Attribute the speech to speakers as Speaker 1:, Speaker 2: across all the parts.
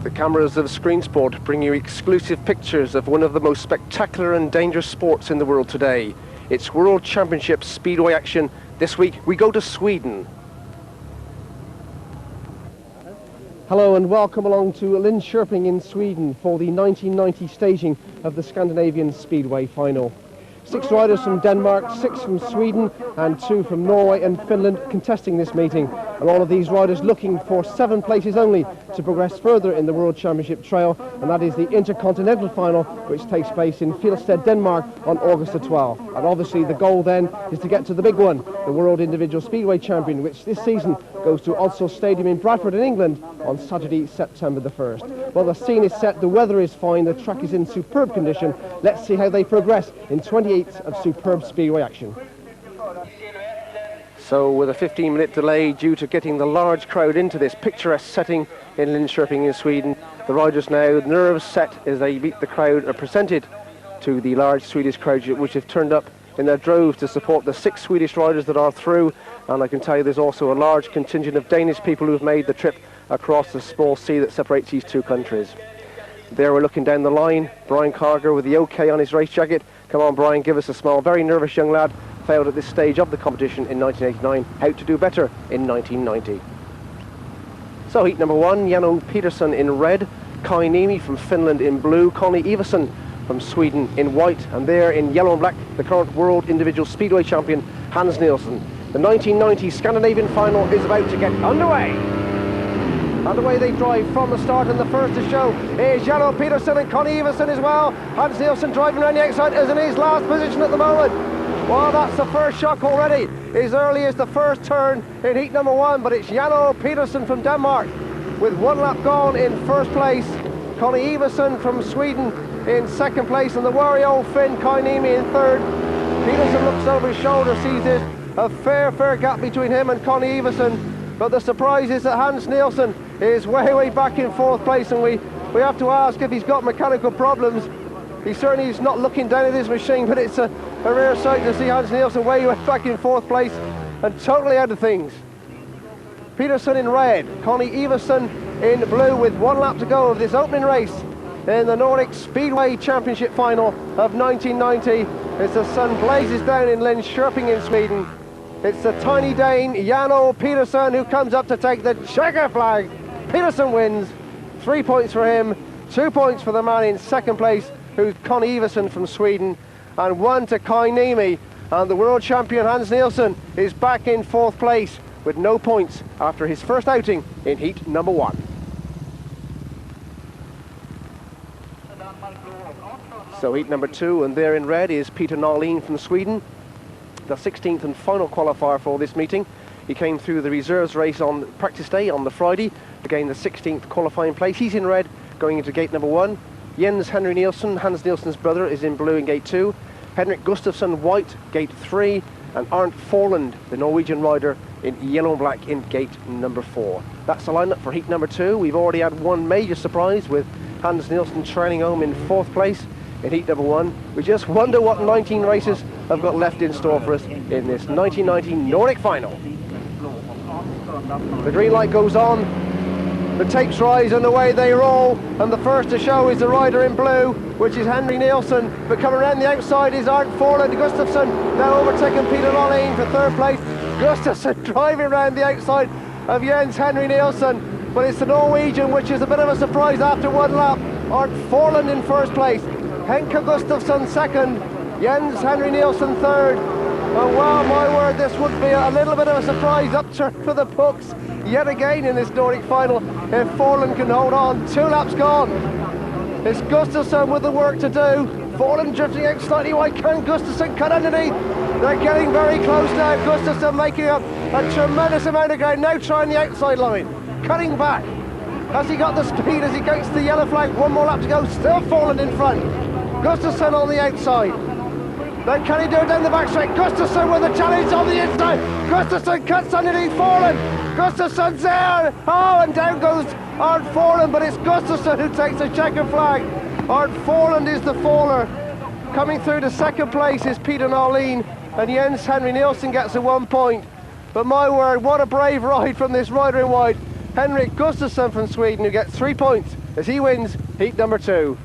Speaker 1: The cameras of Screen Sport bring you exclusive pictures of one of the most spectacular and dangerous sports in the world today. It's World Championship Speedway action. This week we go to Sweden. Hello and welcome along to Linköping in Sweden for the 1990 staging of the Scandinavian Speedway final. 6 riders from Denmark, 6 from Sweden and 2 from Norway and Finland contesting this meeting. And all of these riders looking for 7 places only to progress further in the World Championship trail, and that is the Intercontinental Final, which takes place in Fjellsted, Denmark on August the 12th. And obviously the goal then is to get to the big one, the World Individual Speedway Champion, which this season goes to Oslo Stadium in Bradford in England on Saturday, September the 1st. Well, the scene is set, the weather is fine, the track is in superb condition. Let's see how they progress in 28 of superb speedway action. So with a 15-minute delay due to getting the large crowd into this picturesque setting in Linköping in Sweden, the riders now, nerves set as they meet the crowd, are presented to the large Swedish crowd which have turned up in their droves to support the 6 Swedish riders that are through. And I can tell you there's also a large contingent of Danish people who have made the trip across the small sea that separates these 2 countries. There we're looking down the line, Brian Carger with the OK on his race jacket. Come on, Brian, give us a smile. Very nervous young lad, failed at this stage of the competition in 1989. How to do better in 1990. So heat number 1, Jano Peterson in red, Kai Niemi from Finland in blue, Conny Iversen from Sweden in white, and there in yellow and black, the current world individual speedway champion, Hans Nielsen. The 1990 Scandinavian final is about to get underway. And away they drive from the start, and the first to show is Jano Peterson and Conny Iversen as well. Hans Nielsen driving around the outside is in his last position at the moment. Well, that's the first shock already, as early as the first turn in heat number 1, but it's Jano Peterson from Denmark with 1 lap gone in first place. Conny Iversen from Sweden in second place, and the wary old Finn Kai Niemi in third. Peterson looks over his shoulder, sees there's a fair gap between him and Conny Iversen. But the surprise is that Hans Nielsen is way back in 4th place, and we have to ask if he's got mechanical problems. He certainly is not looking down at his machine, but it's a rare sight to see Hans Nielsen way back in 4th place and totally out of things. Peterson in red, Conny Iversen in blue with 1 lap to go of this opening race in the Nordic Speedway Championship final of 1990. As the sun blazes down in Linköping in Sweden. It's the tiny Dane, Jano Peterson, who comes up to take the checker flag. Peterson wins, 3 points for him, 2 points for the man in second place, who's Conny Iversen from Sweden, and 1 to Kai Niemi. And the world champion Hans Nielsen is back in 4th place with no points after his first outing in heat number 1. So heat number 2, and there in red is Peter Norlin from Sweden, the 16th and final qualifier for this meeting. He came through the reserves race on practice day on the Friday, again the 16th qualifying place. He's in red going into gate number 1. Jens Henry Nielsen, Hans Nielsen's brother, is in blue in gate 2. Henrik Gustafsson white, gate 3, and Arnt Forland, the Norwegian rider, in yellow and black in gate number 4. That's the lineup for heat number 2. We've already had one major surprise with Hans Nielsen trailing home in 4th place in heat number 1. We just wonder what 19 races have got left in store for us in this 1990 Nordic final. The green light goes on, the tapes rise and away they roll, and the first to show is the rider in blue, which is Henry Nielsen, but coming around the outside is Arnt Forland. Gustafsson now overtaking Peter Norlin for 3rd place. Gustafsson driving around the outside of Jens Henry Nielsen, but it's the Norwegian which is a bit of a surprise after 1 lap. Arnt Forland in 1st place, Henke Gustafsson 2nd, Jens Henry Nielsen 3rd. Oh wow, my word, this would be a little bit of a surprise upturn for the books yet again in this Nordic final if Forland can hold on. 2 laps gone. It's Gustafsson with the work to do. Forland drifting out slightly wide. Can Gustafsson cut underneath? They're getting very close now. Gustafsson making up a tremendous amount of ground, now trying the outside line, cutting back. Has he got the speed as he goes to the yellow flag? 1 more lap to go, still Forland in front. Gustafsson on the outside. Then can he do it down the back straight? Gustafsson with a challenge on the inside. Gustafsson cuts underneath Forland. Gustafsson's there. Oh, and down goes Arnt Forland, but it's Gustafsson who takes the checker flag. Arnt Forland is the faller. Coming through to 2nd place is Peter Norlin, and Jens Henry Nielsen gets a 1 point. But my word, what a brave ride from this rider in white. Henrik Gustafsson from Sweden, who gets 3 points as he wins heat number 2.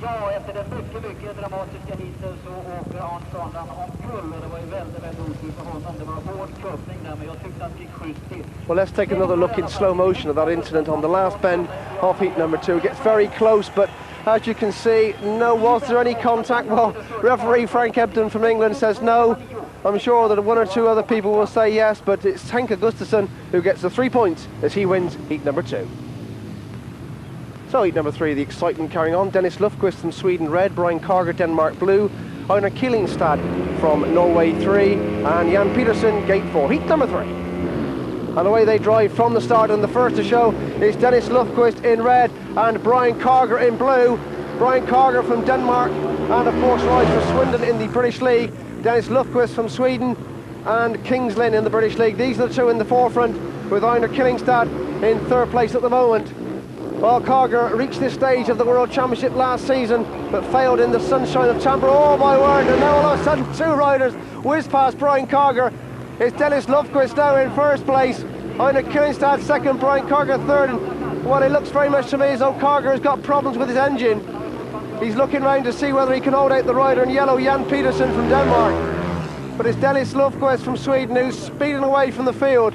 Speaker 2: Ja, efter den mycket dramatiska heaten så åker Arnstrand omkull och det var ju väldigt otur för honom. Det var hård kuppning där, men jag tyckte att det gick schysst till.
Speaker 1: Well, let's take another look in slow motion of that incident on the last bend of heat number 2. It gets very close, but as you can see, no, was there any contact? Well, referee Frank Ebden from England says no. I'm sure that 1 or 2 other people will say yes, but it's Henrik Gustafsson who gets the 3 points as he wins heat number 2. So heat number 3, the excitement carrying on. Dennis Lufquist from Sweden red, Brian Carger Denmark blue, Einar Killingstad from Norway 3, and Jan Petersen gate 4, heat number 3. And away they drive from the start, and the first to show is Dennis Lufquist in red and Brian Carger in blue. Brian Carger from Denmark, and of course rides for Swindon in the British League. Dennis Lufquist from Sweden and Kings Lynn in the British League. These are the two in the forefront, with Einar Killingstad in 3rd place at the moment. Well, Carger reached this stage of the World Championship last season, but failed in the sunshine of Tampa. Oh my word, and now all of a sudden 2 riders whiz past Brian Carger. It's Dennis Lufquist now in 1st place, Einar Killingstad 2nd, Brian Carger 3rd. And well, it looks very much to me as though Carger has got problems with his engine. He's looking round to see whether he can hold out the rider in yellow, Jan Petersen from Denmark. But it's Dennis Lufquist from Sweden who's speeding away from the field,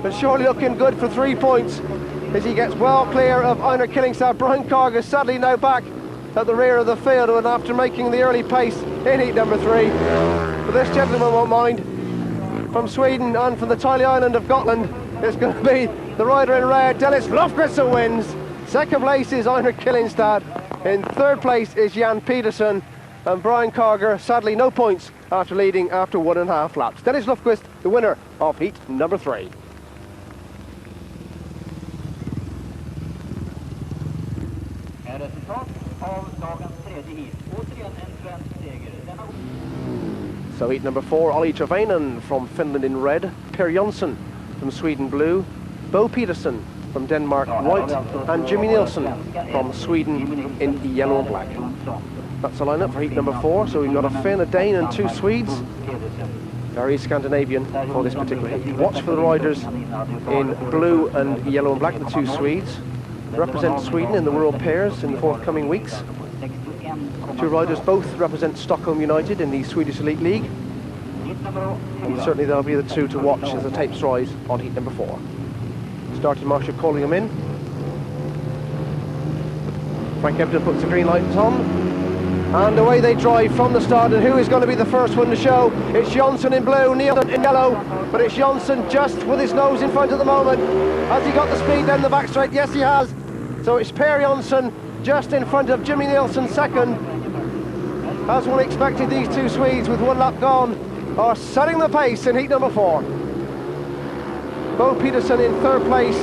Speaker 1: but surely looking good for 3 points as he gets well clear of Einar Killingstad. Brian Carger sadly now back at the rear of the field, and after making the early pace in heat number 3. But this gentleman won't mind. From Sweden and from the tiny island of Gotland, it's going to be the rider in red, Dennis Lufquist, who wins. 2nd place is Einar Killingstad. In 3rd place is Jan Petersen, and Brian Carger, sadly no points after leading after 1.5 laps. Dennis Lufquist, the winner of heat number 3. So heat number 4, Olli Travainen from Finland in red, Per Jonsson from Sweden blue, Bo Petersen from Denmark white, and Jimmy Nilsson from Sweden in yellow and black. That's the lineup for heat number 4. So we've got a Finn, a Dane and 2 Swedes. Very Scandinavian for this particular heat. Watch for the riders in blue and yellow and black, the 2 Swedes. Represent Sweden in the World Pairs in the forthcoming weeks. 2 riders both represent Stockholm United in the Swedish Elite League. And certainly they'll be the 2 to watch as the tapes rise on heat number 4. Starting marshal calling them in. Frank Ebden puts the green light on. And away they drive from the start, and who is going to be the first one to show? It's Jonsson in blue, Nielsen in yellow, but it's Jonsson just with his nose in front at the moment. Has he got the speed down the back straight? Yes, he has. So it's Per Jonsson just in front of Jimmy Nilsson 2nd. As one expected, these 2 Swedes with 1 lap gone are setting the pace in heat number 4. Bo Petersen in 3rd place,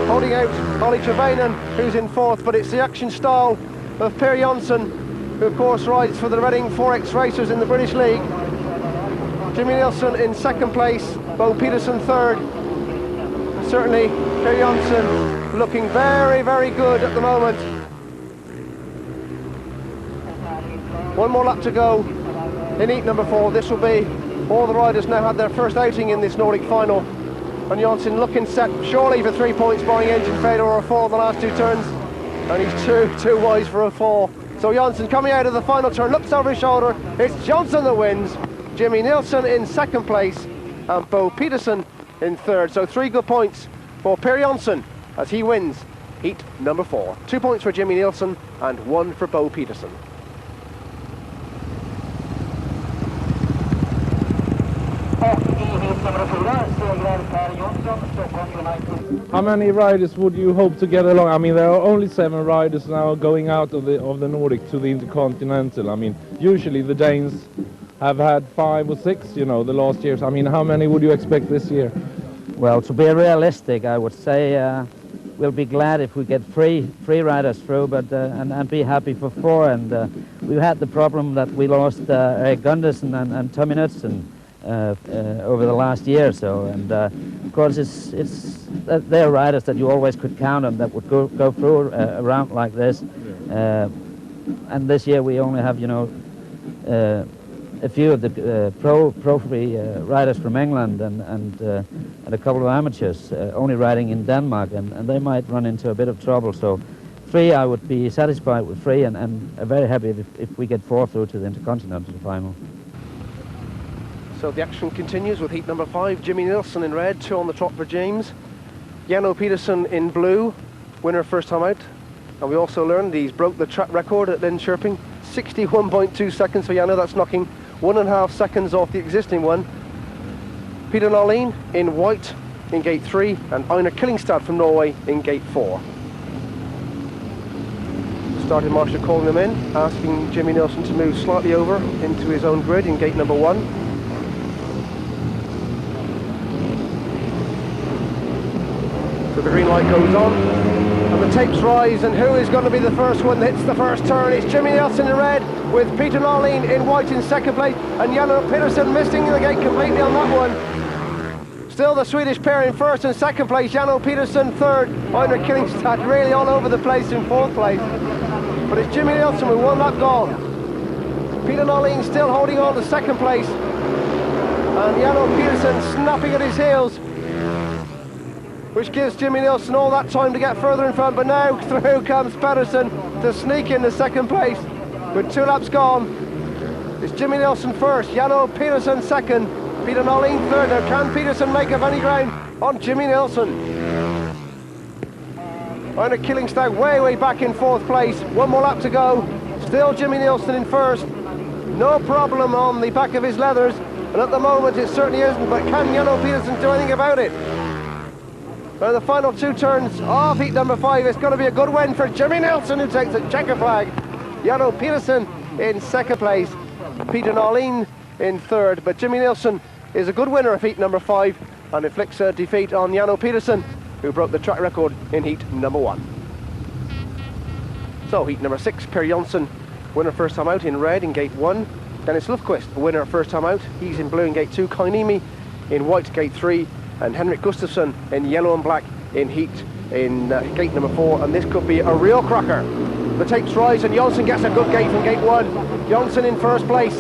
Speaker 1: holding out Olli Travainen, who's in 4th, but it's the action style of Per Jonsson, who of course rides for the Reading 4X Racers in the British League. Jimmy Nilsson in 2nd place, Bo Petersen 3rd. Certainly Per Jonsson looking very, very good at the moment. 1 more lap to go in heat number 4. This will be, all the riders now had their first outing in this Nordic final. And Jonsson looking set surely for 3 points, barring engine failure or a fall in the last 2 turns. And he's too wise for a fall. So Jonsson coming out of the final turn, looks over his shoulder. It's Jonsson that wins. Jimmy Nilsson in 2nd place and Bo Petersen in 3rd. So 3 good points for Per Jonsson as he wins heat number 4. 2 points for Jimmy Nilsson and 1 for Bo Petersen.
Speaker 3: How many riders would you hope to get along? I mean, there are only 7 riders now going out of the Nordic to the Intercontinental. I mean, usually the Danes have had 5 or 6, you know, the last years. I mean, how many would you expect this year?
Speaker 4: Well, to be realistic, I would say we'll be glad if we get three riders through, but and be happy for 4. And we've had the problem that we lost Erik Gundersen and Tommy Knudsen over the last year or so, and of course they're riders that you always could count on that would go through a round like this. And this year we only have, you know, a few of the pro riders from England and a couple of amateurs only riding in Denmark, and they might run into a bit of trouble. So 3, I would be satisfied with 3, and very happy if we get 4 through to the Intercontinental final.
Speaker 1: So the action continues with heat number 5. Jimmy Nielsen in red, 2 on the trot for James. Jano Petersen in blue, winner first time out. And we also learned he's broke the track record at Linköping. 61.2 seconds for Jano, that's knocking 1.5 seconds off the existing one. Peter Nalin in white in gate 3, and Einar Killingstad from Norway in gate 4. Starting marshal calling them in, asking Jimmy Nielsen to move slightly over into his own grid in gate number 1. So the green light goes on, and the tapes rise, and who is going to be the first one that hits the first turn? It's Jimmy Nielsen in red, with Peter Nalin in white in second place, and Jano Petersen missing the gate completely on that one. Still the Swedish pair in first and second place, Jano Petersen third, Einar Killingstad really all over the place in fourth place. But it's Jimmy Nielsen with 1 lap gone. Peter Nalin still holding on to second place, and Jano Petersen snapping at his heels, which gives Jimmy Nielsen all that time to get further in front. But now through comes Pedersen to sneak in the second place with 2 laps gone. It's Jimmy Nielsen first, Jano Petersen second, Peter Nalin third. Now can Petersen make up any ground on Jimmy Nielsen? Einar Killingstad way back in fourth place. 1 more lap to go. Still Jimmy Nielsen in first. No problem on the back of his leathers, and at the moment it certainly isn't, but can Jano Petersen do anything about it? Now the final 2 turns of heat number 5, it's going to be a good win for Jimmy Nielsen, who takes a checker flag. Jano Petersen in second place, Peter Nalin in third, but Jimmy Nielsen is a good winner of heat number 5 and inflicts a defeat on Jano Petersen, who broke the track record in heat number 1. So heat number 6, Per Jonsson, winner first time out in red in gate 1. Dennis Lufquist, winner first time out, he's in blue in gate 2. Kainimi in white gate 3, and Henrik Gustafsson in yellow and black in heat in gate number 4, and this could be a real cracker. The tapes rise, and Jonsson gets a good gate from gate 1. Jonsson in first place,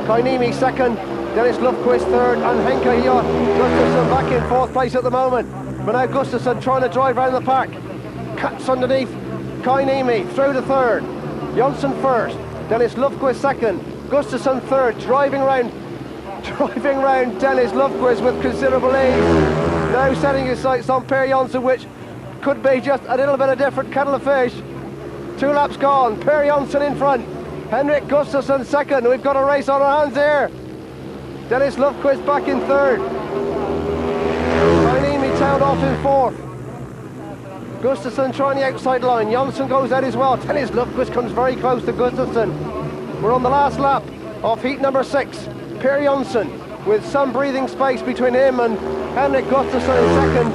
Speaker 1: Kainimi second, Dennis Lufquist third, and Henke here. Gustafsson back in fourth place at the moment. But now Gustafsson trying to drive around the pack. Cuts underneath, Kainimi through to third. Jonsson first, Dennis Lufquist second, Gustafsson third, driving round Dennis Lufquist with considerable ease. Now setting his sights on Per Jonsson, which could be just a little bit of different kettle of fish. 2 laps gone, Per Jonsson in front, Henrik Gustafsson second. We've got a race on our hands here. Dennis Lufquist back in third. Kainimi tailed off in fourth. Gustafsson trying the outside line. Jonsson goes out as well. Dennis Lufquist comes very close to Gustafsson. We're on the last lap of heat number 6. Per Jonsson with some breathing space between him and Henrik Gustafsson in second.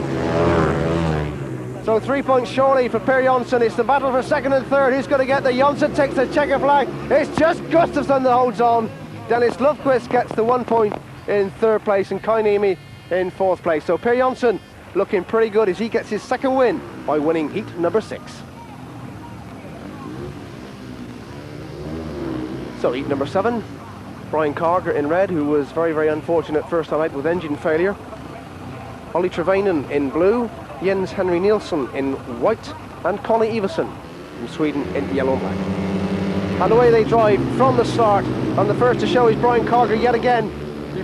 Speaker 1: So 3 points surely for Per Jonsson. It's the battle for second and third. Who's going to get the Jonsson takes the checker flag. It's just Gustafsson that holds on. Dennis Lufquist gets the 1 point in third place, and Kainimi in fourth place. So Per Jonsson looking pretty good as he gets his second win by winning heat number 6. So heat number 7, Brian Carger in red, who was very unfortunate first time out with engine failure. Ollie Trevainen in blue, Jens Henry Nielsen in white, and Connie Iversen from Sweden in yellow and black. And away they drive from the start, and the first to show is Brian Carger yet again.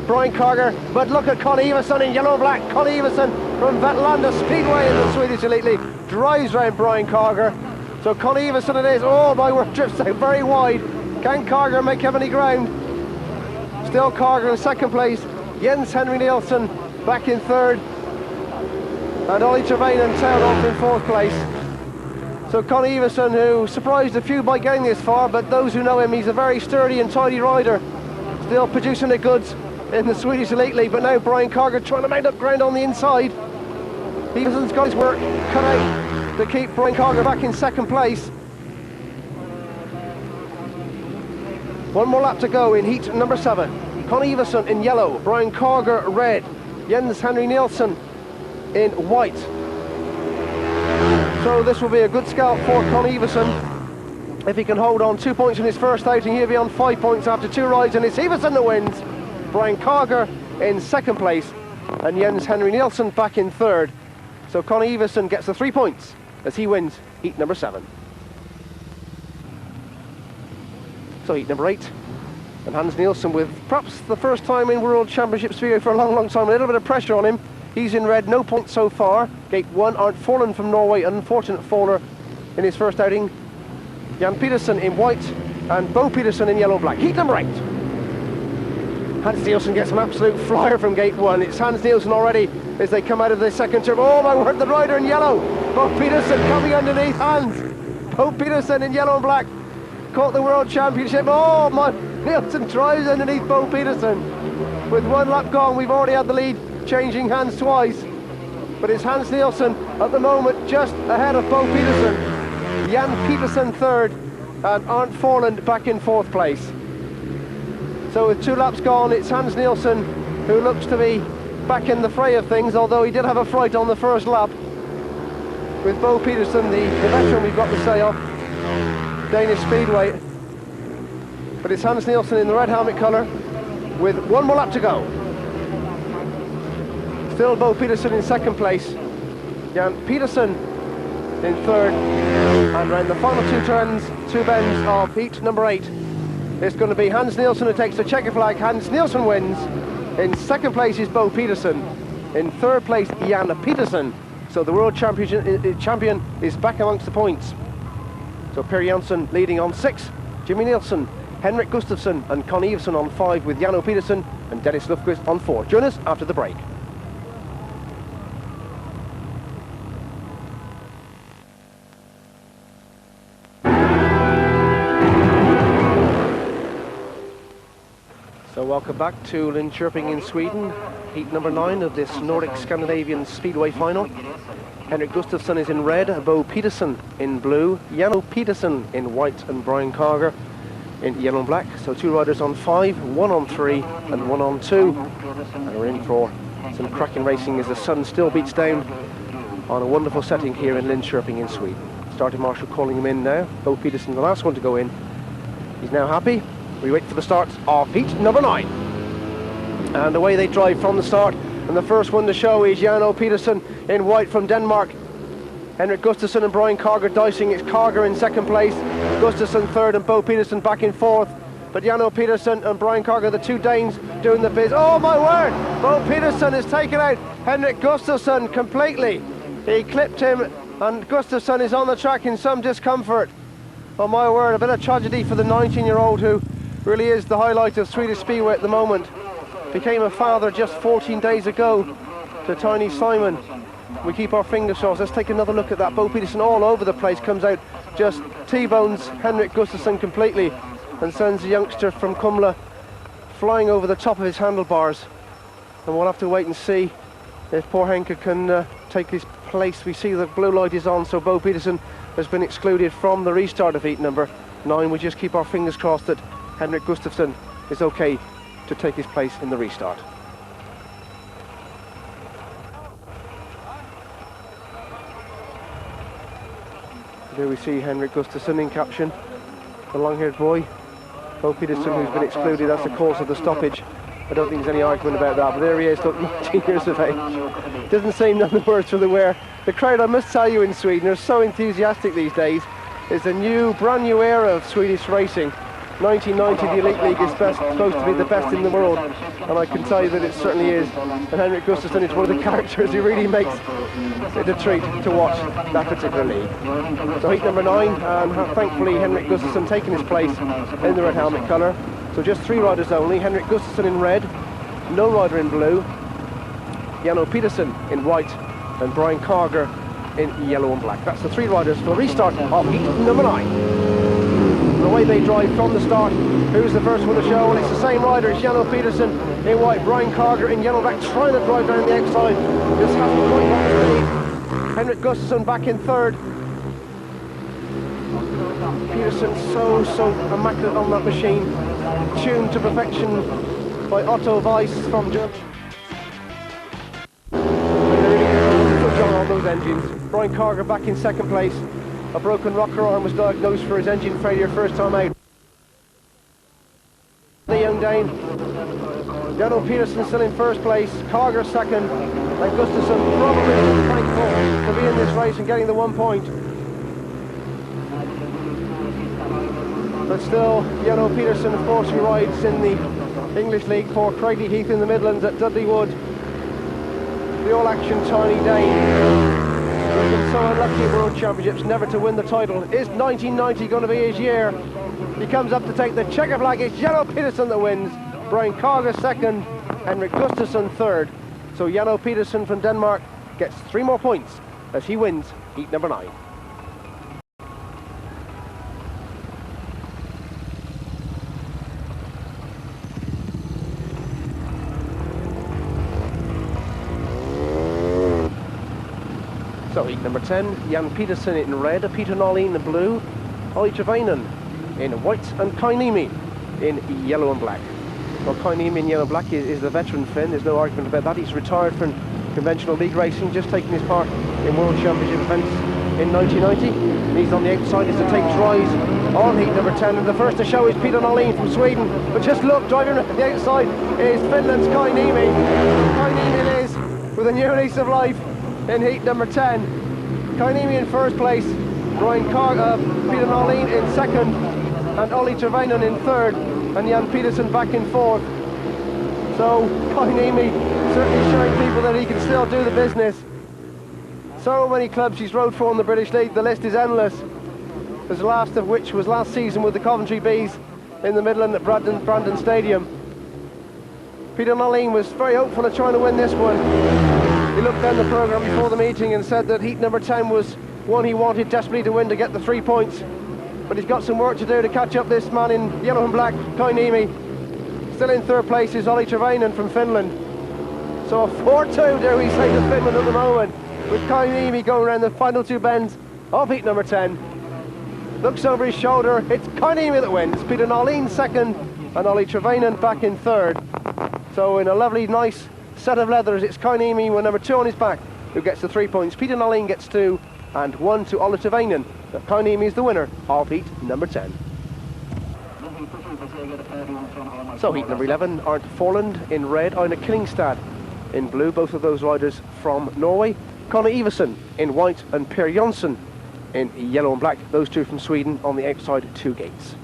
Speaker 1: Brian Carger, but look at Connie Iversen in yellow and black. Connie Iversen from Vetlanda Speedway in the Swedish Elite League drives round Brian Carger. So Connie Iversen it is. Oh my word, drifts out very wide. Can Carger make up any ground? Still Carger in second place. Jens Henry Nielsen back in third. And Ollie Trevainen tailed off in fourth place. So Connie Iversen, who surprised a few by getting this far, but those who know him, he's a very sturdy and tidy rider. Still producing the goods in the Swedish Elite League, but now Brian Carger trying to make up ground on the inside. Iversen's got his work cut out to keep Brian Carger back in second place. 1 more lap to go in heat number 7. Connie Iversen in yellow, Brian Carger red, Jens Henry Nielsen in white. So this will be a good scalp for Connie Iversen. If he can hold on 2 points in his first outing, he'll be on 5 points after 2 rides, and it's Iversen that wins. Brian Carger in second place, and Jens Henry Nielsen back in third. So Connie Iversen gets the 3 points as he wins heat number 7. So heat number 8, and Hans Nielsen with perhaps the first time in World Championship Speedway for a long, long time. A little bit of pressure on him. He's in red, no points so far. Gate 1, Arnt Forlund from Norway, an unfortunate faller in his first outing. Jan Petersen in white, and Bo Petersen in yellow-black. Heat number 8. Hans Nielsen gets an absolute flyer from gate 1. It's Hans Nielsen already as they come out of the second turn. Oh my word, the rider in yellow. Bo Petersen coming underneath Hans. Bo Petersen in yellow and black caught the World Championship. Oh my, Nielsen drives underneath Bo Petersen. With 1 lap gone, we've already had the lead, changing hands twice. But it's Hans Nielsen at the moment just ahead of Bo Petersen. Jan Petersen third, and Arnt Forlund back in 4th place. So with 2 laps gone, it's Hans Nielsen who looks to be back in the fray of things, although he did have a fright on the first lap. With Bo Petersen, the veteran we've got to say off Danish Speedway. But it's Hans Nielsen in the red helmet colour with 1 more lap to go. Still Bo Petersen in second place. Jan Petersen in third, and around the final 2 turns, 2 bends of heat number 8, it's going to be Hans Nielsen who takes the checker flag. Hans Nielsen wins. In second place is Bo Petersen. In third place, Jan Petersen. So the world champion is back amongst the points. So Per Janssen leading on 6, Jimmy Nielsen, Henrik Gustafsson and Con Iversen on 5, with Jano Petersen and Dennis Lufquist on 4. Join us after the break. So welcome back to Linköping in Sweden, heat number 9 of this Nordic Scandinavian Speedway final. Henrik Gustafsson is in red, Bo Petersen in blue, Jano Petersen in white and Brian Carger in yellow and black. So 2 riders on 5, 1 on 3 and 1 on 2. And we're in for some cracking racing as the sun still beats down on a wonderful setting here in Linköping in Sweden. Starting marshal calling him in now. Bo Petersen, the last one to go in. He's now happy. We wait for the start of heat number 9. And away they drive from the start. And the first one to show is Jano Petersen in white from Denmark. Henrik Gustafsson and Brian Carger dicing. It's Carger in second place, Gustafsson third and Bo Petersen back in 4th. But Jano Petersen and Brian Carger, the 2 Danes, doing the biz. Oh my word! Bo Petersen has taken out Henrik Gustafsson completely. He clipped him and Gustafsson is on the track in some discomfort. Oh my word, a bit of tragedy for the 19-year-old who really is the highlight of Swedish Speedway at the moment. Became a father just 14 days ago to tiny Simon. We keep our fingers crossed. Let's take another look at that. Bo Petersen all over the place, comes out, just T-bones Henrik Gustafsson completely and sends the youngster from Kumla flying over the top of his handlebars. And we'll have to wait and see if poor Henke can take his place. We see the blue light is on, so Bo Petersen has been excluded from the restart of heat number 9. We just keep our fingers crossed that Henrik Gustafsson is okay to take his place in the restart. There we see Henrik Gustafsson in caption, the long-haired boy. Bo Petersen, who's been excluded, that's the cause of the stoppage. I don't think there's any argument about that, but there he is, look, 19 years of age. Doesn't seem none the worse for the wear. The crowd, I must tell you, in Sweden are so enthusiastic these days. It's a brand new era of Swedish racing. 1990, the Elite League is supposed to be the best in the world, and I can tell you that it certainly is. And Henrik Gustafsson is one of the characters who really makes it a treat to watch that particular league. So heat number 9, and thankfully Henrik Gustafsson taking his place in the red helmet colour. So just 3 riders only. Henrik Gustafsson in red, no rider in blue, Jano Petersen in white, and Brian Carger in yellow and black. That's the 3 riders for the restart of heat number 9. The way they drive from the start. Who's the first one to show? Well, it's the same rider. It's Jano Petersen in white, Brian Carger in yellow black, trying to drive down the outside. Just hasn't quite got the speed. Henrik Gustafsson back in 3rd. Petersen so immaculate on that machine, tuned to perfection by Otto Weiss from Germany. Good job on those engines. Brian Carger back in 2nd place. A broken rocker arm was diagnosed for his engine failure first time out. The young Dane. Jan Peterson still in first place, Carger second, and Gustafsson probably thankful to be in this race and getting the 1 point. But still, Jan Peterson, of course, who rides in the English League for Craigie Heath in the Midlands at Dudley Wood. The all-action tiny Dane, who's been so unlucky in World Championships never to win the title. Is 1990 going to be his year? He comes up to take the checker flag. It's Jan Peterson that wins. Brian Carger second, Henrik Gustafsson third. So Jan Peterson from Denmark gets 3 more points as he wins heat number 9. So heat number 10, Jan Peterson in red, Peter Nolleen in blue, Ollie Trevainen in white, and Kai Niemi in yellow and black. Well, Kai Niemi in yellow and black is the veteran Finn, there's no argument about that. He's retired from conventional league racing, just taking his part in World Championship events in 1990. And he's on the outside as to take his rise on heat number 10. And the first to show is Peter Nolleen from Sweden. But just look, driving around the outside is Finland's Kai Niemi. Kai Niemi it is, with a new lease of life in heat number 10. Kai Niemi in first place, Brian Peter Nolleen in second, and Ollie Trevainen in third, and Jan Peterson back in fourth. So Kai Niemi certainly showing people that he can still do the business. So many clubs he's rode for in the British League, the list is endless. The last of which was last season with the Coventry Bees in the Midland at Brandon Stadium. Peter Nolleen was very hopeful of trying to win this one. He looked down the programme before the meeting and said that heat number 10 was one he wanted desperately to win to get the 3 points. But he's got some work to do to catch up this man in yellow and black, Kai Niemi. Still in third place is Ollie Trevainen from Finland. So a 4-2, dare we say, to Finland at the moment, with Kai Niemi going around the final 2 bends of heat number 10. Looks over his shoulder, it's Kai Niemi that wins. Peter Nolleen second, and Ollie Trevainen back in third. So in a lovely, nice set of leathers, it's Kai Niemi with number 2 on his back who gets the 3 points. Peter Nolleen gets 2, and 1 to Ollie Trevainen. Kai Niemi is the winner of heat number 10. So heat number 11, Arnt Forland in red, Einar Killingstad in blue, both of those riders from Norway. Conor Iversen in white, and Per Jonsson in yellow and black, those 2 from Sweden on the outside 2 gates.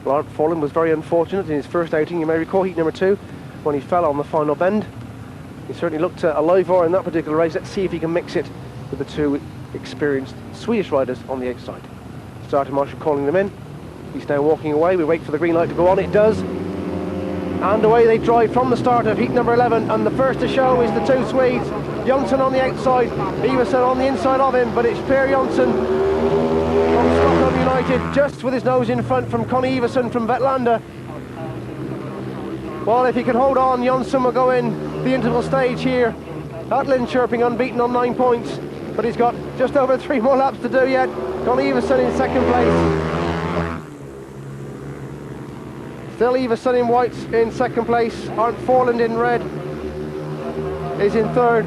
Speaker 1: Well, Arnt Forland was very unfortunate in his first outing, you may recall heat number 2, when he fell on the final bend. He certainly looked a live wire in that particular race. Let's see if he can mix it with the 2 experienced Swedish riders on the outside. Starting marshal calling them in. He's now walking away. We wait for the green light to go on. It does. And away they drive from the start of heat number 11. And the first to show is the 2 Swedes. Jonsson on the outside, Iversen on the inside of him. But it's Per Jonsson from Stockholm United, just with his nose in front from Conor Iversen from Vetlanda. Well, if he can hold on, Jonsson will go in the interval stage here at Linköping, unbeaten on 9 points. But he's got just over 3 more laps to do yet. Conor Iversen in second place. Still Iversen in white in second place. Arnt Forland in red is in third.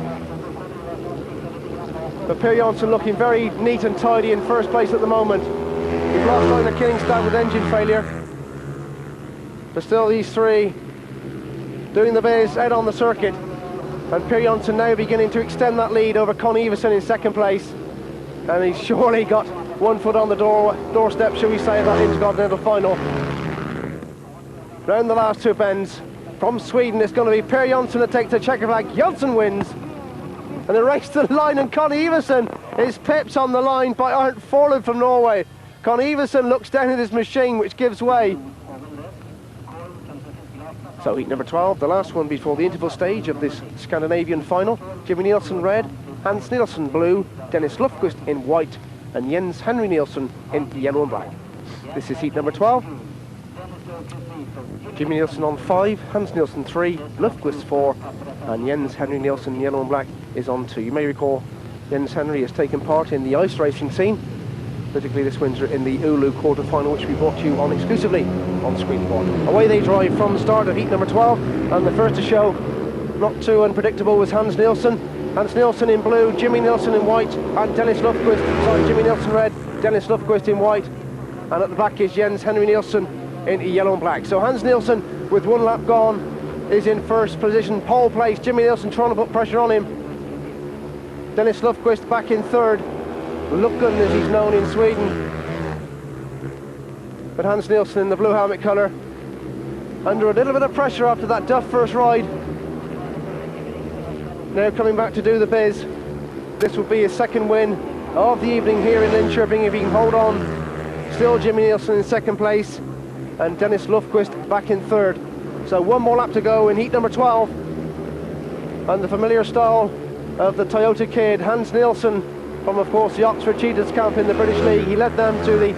Speaker 1: But Per Jonsson looking very neat and tidy in first place at the moment. We've lost Einar Killingstad with engine failure. But still these 3 doing the biz out on the circuit. And Per Jonsson now beginning to extend that lead over Conor Iversen in second place. And he's surely got 1 foot on the doorstep, shall we say, of that Intercontinental final. Round the last 2 bends from Sweden, it's going to be Per Jonsson that takes the checker flag. Jonsson wins. And the race to the line, and Conor Iversen is pipped on the line by Arnt Forland from Norway. Conor Iversen looks down at his machine, which gives way. So heat number 12, the last one before the interval stage of this Scandinavian final. Jimmy Nielsen red, Hans Nielsen blue, Dennis Lufquist in white, and Jens Henry Nielsen in yellow and black. This is heat number 12. Jimmy Nielsen on 5, Hans Nielsen 3, Lufquist 4, and Jens Henry Nielsen yellow and black is on 2. You may recall Jens Henry has taken part in the ice racing scene, particularly this winter in the Oulu quarter-final, which we brought you on exclusively on Screen Sport. Away they drive from the start of heat number 12, and the first to show, not too unpredictable, was Hans Nielsen. Hans Nielsen in blue, Jimmy Nielsen in white, and Dennis Lufquist, sorry, Jimmy Nielsen red, Dennis Lufquist in white, and at the back is Jens Henry Nielsen in yellow and black. So Hans Nielsen, with 1 lap gone, is in first position, pole place. Jimmy Nielsen trying to put pressure on him. Dennis Lufquist back in third, Lucken as he's known in Sweden. But Hans Nielsen in the blue helmet colour, under a little bit of pressure after that Duff first ride. Now coming back to do the biz. This will be his second win of the evening here in Linköping if he can hold on. Still Jimmy Nielsen in second place and Dennis Lufquist back in third. So 1 more lap to go in heat number 12. And the familiar style of the Toyota Kid, Hans Nielsen, from of course the Oxford Cheetahs camp in the British League. He led them to the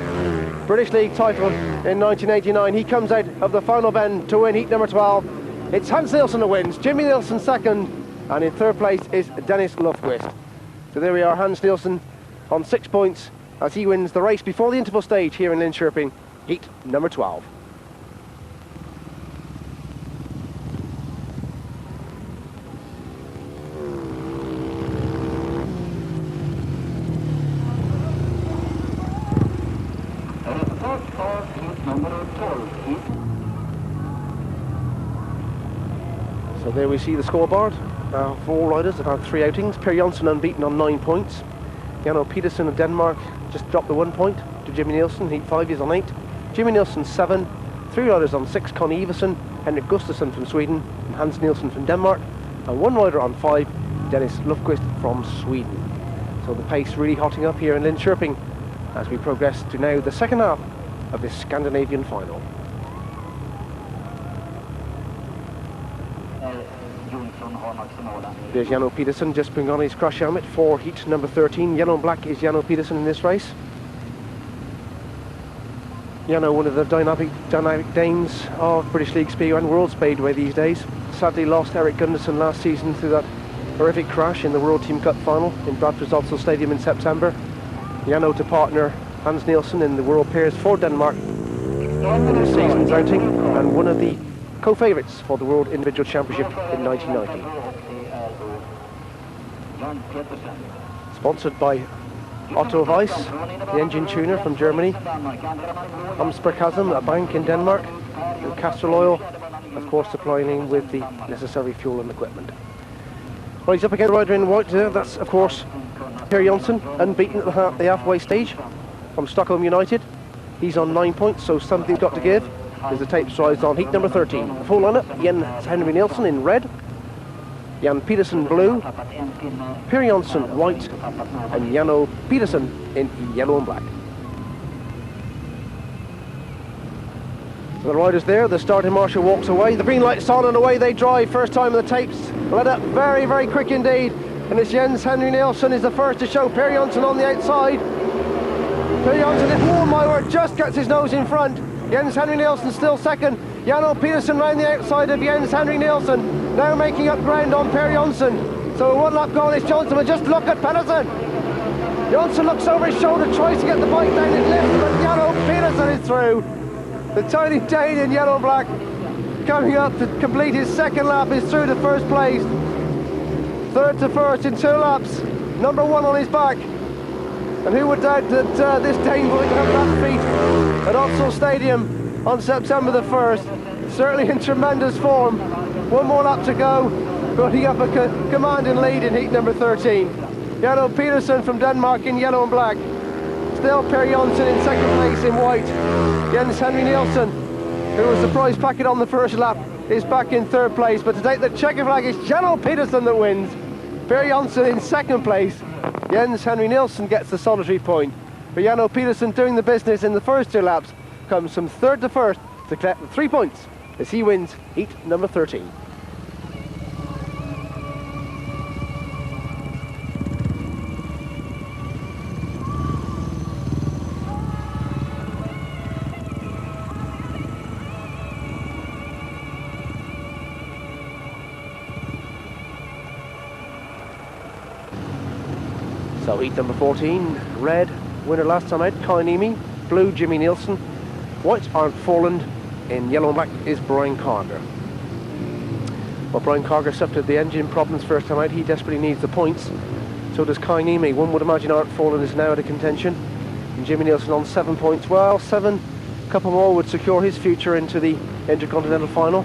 Speaker 1: British League title in 1989. He comes out of the final bend to win heat number 12. It's Hans Nielsen that wins, Jimmy Nielsen second, and in third place is Dennis Lufquist. So there we are, Hans Nielsen on 6 points as he wins the race before the interval stage here in Linköping, heat number 12. So there we see the scoreboard for all riders. They've had 3 outings. Per Jonsson unbeaten on 9 points. Jano Petersen of Denmark just dropped the 1 point to Jimmy Nielsen. Heat 5 is on 8. Jimmy Nielsen 7. 3 riders on 6. Connie Iversen, Henrik Gustafsson from Sweden, and Hans Nielsen from Denmark. And 1 rider on 5, Dennis Lufquist from Sweden. So the pace really hotting up here in Linköping as we progress to now the second half of this Scandinavian final. There's Jano Petersen just putting on his crush helmet for heat number 13. Yellow and black is Jano Petersen in this race. Jano, one of the dynamic Danes of British League Speedway and World Speedway these days. Sadly lost Erik Gundersen last season through that horrific crash in the World Team Cup final in Bradford Stadium in September. Jano to partner Hans Nielsen in the World Pairs for Denmark in this season's outing, and one of the co-favourites for the World Individual Championship in 1990. Sponsored by Otto Weiss, the engine tuner from Germany, Amsperchasm, a bank in Denmark, and Castrol Oil, of course, supplying him with the necessary fuel and equipment. Well, he's up against a rider in white there. That's, of course, Per Jonsson, unbeaten at the halfway stage from Stockholm United. He's on 9 points, so something's got to give as the tape strides on heat number 13. The full lineup: Jens Henry Nielsen in red, Jan Petersen blue, Per Jonsson white, and Jano Petersen in yellow and black. So the riders there, the starting marshal walks away, the green light's on and away they drive. First time the tapes led up very, very quick indeed. And it's Jens Henry Nielsen is the first to show Per Jonsson on the outside. Per Jonsson, if warm my word, just gets his nose in front. Jens Henry Nielsen still second. Jano Petersen round the outside of Jens Henry Nielsen, now making up ground on Per Jonsson. So a 1 lap gone is Jonsson, but just look at Pedersen. Jonsson looks over his shoulder, tries to get the bike down, it lifts, but Jano Petersen is through. The tiny Dane in yellow and black coming up to complete his second lap is through to first place. Third to first in 2 laps, number 1 on his back. And who would doubt that this Dane will have that feat at Oslo Stadium on September the 1st. Certainly in tremendous form. 1 more lap to go, putting up a commanding lead in heat number 13. Jano Petersen from Denmark in yellow and black. Still Per Jonsson in second place in white. Jens Henry Nielsen, who was the prize packet on the first lap, is back in third place. But to take the checker flag, it's Jano Petersen that wins. Per Jonsson in second place. Jens Henry Nielsen gets the solitary point. But Jano Petersen doing the business in the first 2 laps comes from third to first to collect the 3 points as he wins heat number 13. So heat number 14, red, winner last time out, Kai Niemi, blue, Jimmy Nielsen, white, Arndt Forland, in yellow and black is Brian Carter. Well, Brian Carger suffered the engine problems first time out. He desperately needs the points. So does Kai Niemi. One would imagine Art Fallen is now out of contention. And Jimmy Nielsen on 7 points. Well, 7, a couple more would secure his future into the Intercontinental final.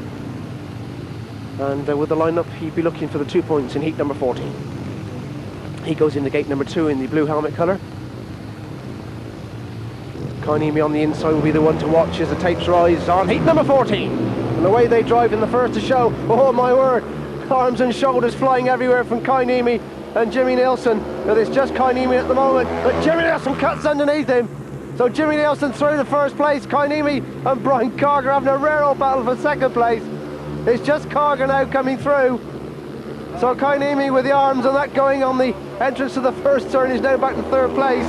Speaker 1: And with the lineup, he'd be looking for the 2 points in heat number 14. He goes into gate number 2 in the blue helmet colour. Kai Niemi on the inside will be the one to watch as the tapes rise on heat number 14. And the way they drive in the first to show, oh my word, arms and shoulders flying everywhere from Kai Niemi and Jimmy Nielsen. Now it's just Kai Niemi at the moment, but Jimmy Nielsen cuts underneath him. So Jimmy Nielsen through the first place. Kai Niemi and Brian Carger having a rare old battle for second place. It's just Carger now coming through. So Kai Niemi with the arms and that going on the entrance to the first turn is now back to third place.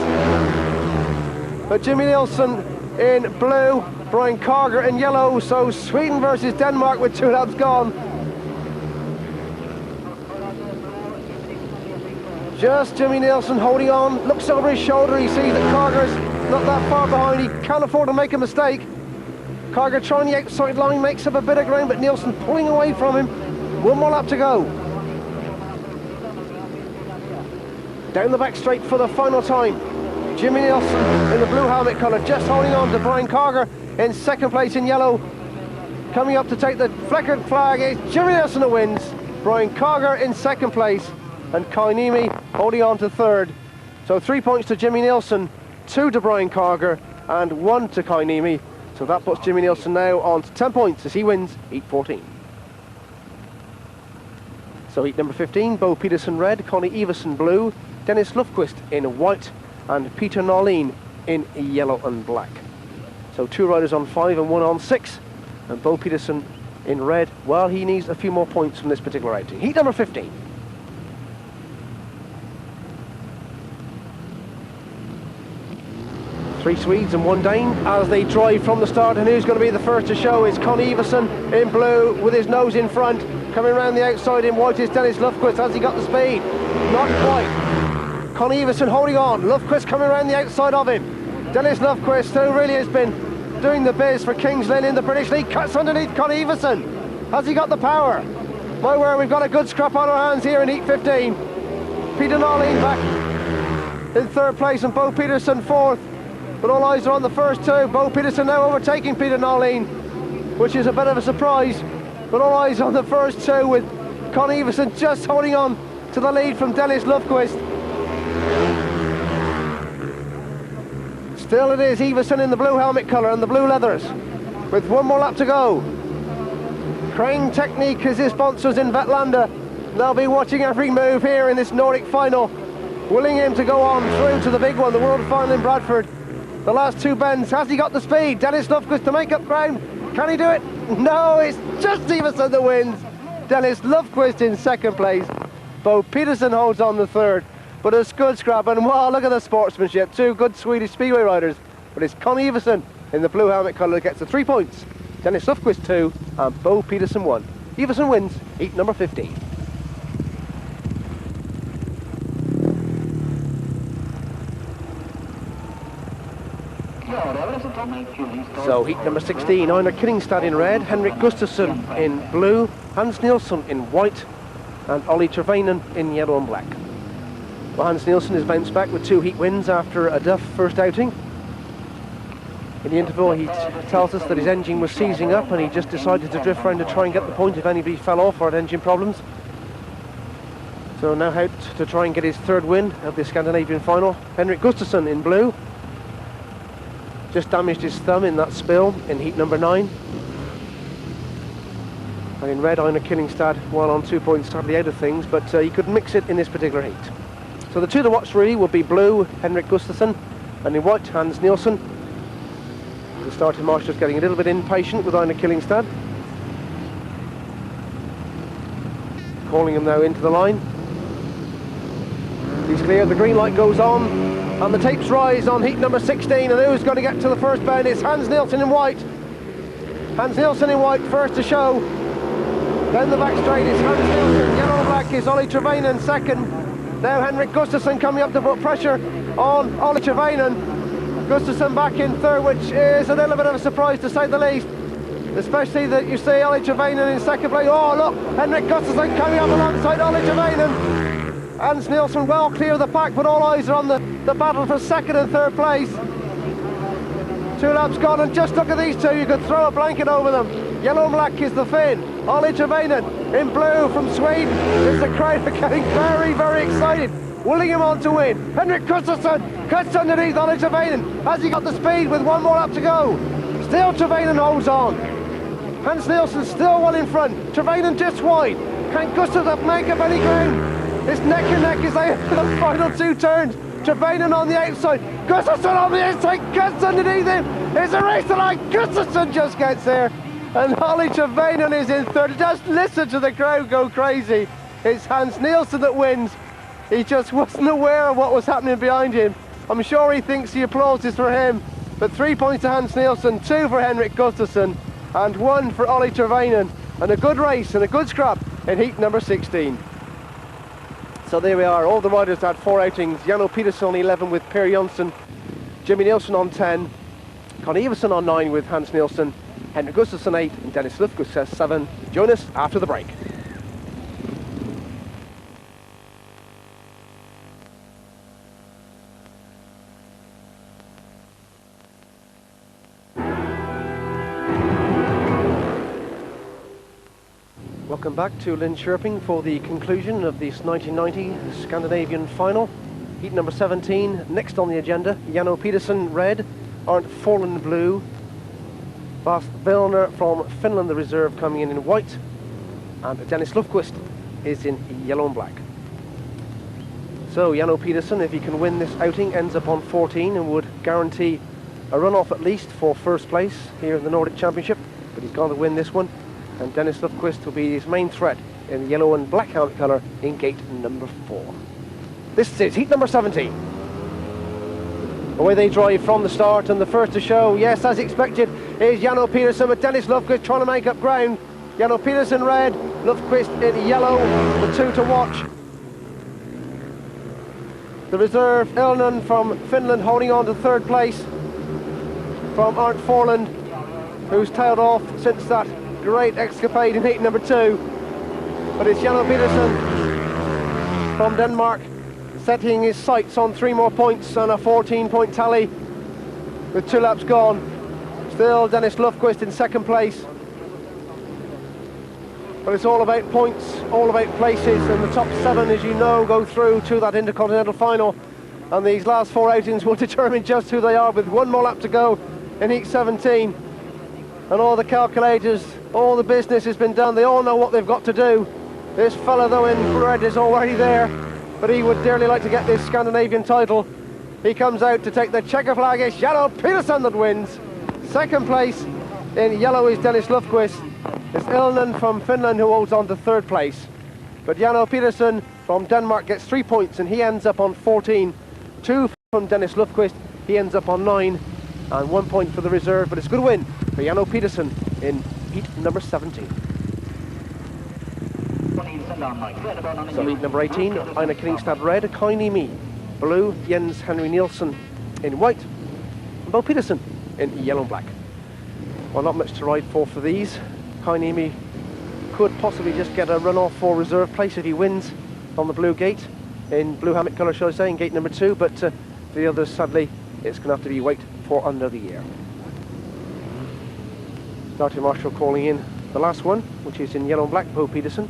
Speaker 1: But Jimmy Nielsen in blue, Brian Carger in yellow, so Sweden versus Denmark with 2 laps gone. Just Jimmy Nielsen holding on, looks over his shoulder, he sees that Carger's not that far behind, he can't afford to make a mistake. Carger trying the outside line, makes up a bit of ground, but Nielsen pulling away from him. 1 more lap to go. Down the back straight for the final time. Jimmy Nielsen in the blue helmet colour, just holding on to Brian Carger in second place in yellow. Coming up to take the fleckered flag is Jimmy Nielsen who wins. Brian Carger in second place and Kai Niemi holding on to third. So 3 points to Jimmy Nielsen, 2 to Brian Carger and 1 to Kai Niemi. So that puts Jimmy Nielsen now on to 10 points as he wins heat 14. So heat number 15, Bo Peterson red, Connie Everson blue, Dennis Lufquist in white and Peter Norlin in yellow and black. So 2 riders on 5 and 1 on 6, and Bo Peterson in red. Well, he needs a few more points from this particular outing. Heat number 15. Three Swedes and 1 Dane as they drive from the start, and who's going to be the first to show is Connie Everson in blue with his nose in front. Coming around the outside in white is Dennis Lufquist. Has he got the speed? Not quite. Connie Everson holding on. Lufquist coming around the outside of him. Dennis Lufquist, who really has been doing the biz for Kings Lynn in the British League, cuts underneath Connie Everson. Has he got the power? My word, we've got a good scrap on our hands here in heat 15. Peter Norlin back in third place and Bo Peterson fourth. But all eyes are on the first 2. Bo Peterson now overtaking Peter Norlin, which is a bit of a surprise. But all eyes on the first 2 with Connie Everson just holding on to the lead from Dennis Lufquist. Still it is Everson in the blue helmet colour and the blue leathers with 1 more lap to go. Crane Technique is his sponsors in Vetlanda. They'll be watching every move here in this Nordic final, willing him to go on through to the big one, the World Final in Bradford. The last 2 bends, has he got the speed? Dennis Lufquist to make up ground. Can he do it? No, it's just Everson that wins. Dennis Lufquist in second place. Bo Peterson holds on the third. But it's good scrap, and wow, look at the sportsmanship. 2 good Swedish Speedway riders. But it's Connie Everson in the blue helmet colour that gets the 3 points. Dennis Lufquist 2 and Bo Peterson 1. Everson wins heat number 15. So heat number 16, Einar Killingstad in red, Henrik Gustafsson in blue, Hans Nielsen in white, and Ollie Trevainen in yellow and black. Well, Hans Nielsen has bounced back with 2 heat wins after a duff first outing. In the interval he tells us that his engine was seizing up and he just decided to drift round to try and get the point if anybody fell off or had engine problems. So now out to try and get his 3rd win of the Scandinavian final. Henrik Gustafsson in blue. Just damaged his thumb in that spill in heat number 9. And in red, Einar Killingstad, while on 2 points, hardly out of things, but he could mix it in this particular heat. So the 2 to watch really will be blue, Henrik Gustafsson, and in white, Hans Nielsen. The starting marshal's getting a little bit impatient with Einar Killingstad. Calling him now into the line. He's clear, the green light goes on, and the tapes rise on heat number 16, and who's going to get to the first bend? It's Hans Nielsen in white. Hans Nielsen in white, first to show. Down the back straight is Hans Nielsen, yellow and black is Ollie Trevainen second. Now Henrik Gustafsson coming up to put pressure on Ollie Trevainen. Gustafsson back in third, which is a little bit of a surprise to say the least. especially that you see Ollie Trevelyan in second place. Oh look, Henrik Gustafsson coming up alongside Ollie Trevelyan. Hans Nielsen well clear of the pack, but all eyes are on the battle for second and third place. 2 laps gone, and just look at these two, you could throw a blanket over them. Yellow and black is the Finn. Ollie Trevelyan in blue from Sweden. Is the crowd getting very, very excited, willing him on to win. Henrik Gustafsson cuts underneath Ollie Trevelyan. Has he got the speed with 1 more lap to go? Still Trevelyan holds on. Hans Nielsen still one in front. Trevelyan just wide. Can Gustafsson make up any ground? It's neck and neck as they enter the final 2 turns. Trevelyan on the outside, Gustafsson on the inside, cuts underneath him. It's a race to line. Gustafsson just gets there, and Ollie Trevelyan is in third. Just listen to the crowd go crazy. It's Hans Nielsen that wins. He just wasn't aware of what was happening behind him. I'm sure he thinks the applause is for him, but 3 points to Hans Nielsen, 2 for Henrik Gustafsson, and 1 for Ollie Trevelyan, and a good race and a good scrap in heat number 16. So there we are, all the riders had 4 outings. Janno Pedersen on 11 with Per Jonsson, Jimmy Nielsen on 10, Connie Everson on 9 with Hans Nielsen, Henrik Gustafsson 8, and Dennis Lufgust 7. Join us after the break. Welcome back to Linköping for the conclusion of this 1990 Scandinavian final. Heat number 17, next on the agenda, Janno Pedersen red, Arndt Forlund blue, Bas Velner from Finland, the reserve, coming in white, and Dennis Lufgust is in yellow and black. So Janno Pedersen, if he can win this outing, ends up on 14 and would guarantee a run-off at least for first place here in the Nordic Championship, but he's got to win this one. And Dennis Lufgust will be his main threat in the yellow and black helmet colour in gate number 4. This is heat number 17. Away they drive from the start, and the first to show, yes, as expected, is Janno Pedersen, with Dennis Lufgust trying to make up ground. Janno Pedersen red, Lufgust in yellow, the 2 to watch. The reserve, Ilnen from Finland, holding on to third place from Arndt Forlund, who's tailed off since that great escapade in heat number 2, but it's Janno Pedersen from Denmark setting his sights on 3 more points and a 14-point tally with 2 laps gone. Still Dennis Lufgust in second place, but it's all about points, all about places, and the top 7, as you know, go through to that Intercontinental final, and these last 4 outings will determine just who they are, with 1 more lap to go in heat 17. And all the calculators, all the business has been done. They all know what they've got to do. This fella, though, in red is already there, but he would dearly like to get this Scandinavian title. He comes out to take the checker flag. It's Janno Pedersen that wins. Second place in yellow is Dennis Lufgust. It's Ilnen from Finland who holds on to third place. But Janno Pedersen from Denmark gets 3 points, and he ends up on 14. 2 from Dennis Lufgust, he ends up on 9. And 1 point for the reserve, but it's a good win for Janno Pedersen in heat number 17. So heat number 18, Einar Killingstad red, Kai Niemi blue, Jens Henry Nielsen in white, and Bo Pedersen in yellow and black. Well, not much to ride for these. Kai Niemi could possibly just get a run-off for reserve place if he wins on the blue gate, in blue helmet colour, shall I say, in gate number 2, but for the others, sadly, it's going to have to be wait for under the year. Starting Marshall calling in the last one, which is in yellow and black, Bo Pedersen.